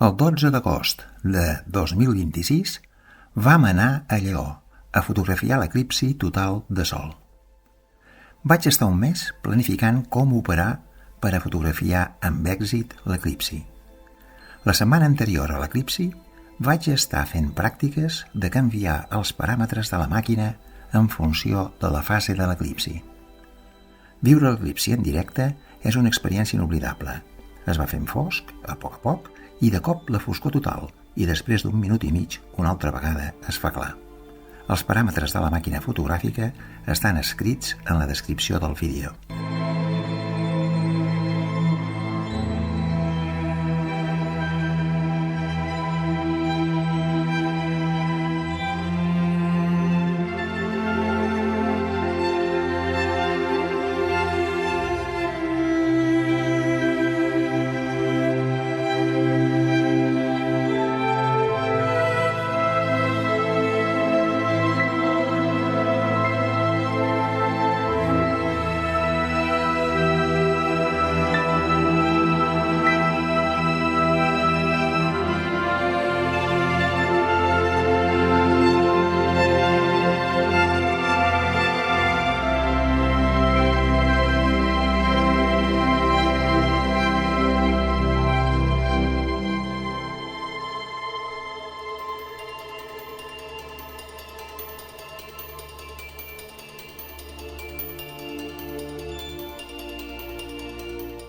El 12 d'agost de 2026 vam anar a Lleó a fotografiar l'eclipsi total de Sol. Vaig estar un mes planificant com operar per a fotografiar amb èxit l'eclipsi. La setmana anterior a l'eclipsi vaig estar fent pràctiques de canviar els paràmetres de la màquina en funció de la fase de l'eclipsi. Viure l'eclipsi en directe és una experiència inoblidable. Es va fent fosc, a poc, i de cop la foscor total, i després d'un minut i mig, una altra vegada es fa clar. Els paràmetres de la màquina fotogràfica estan escrits en la descripció del vídeo.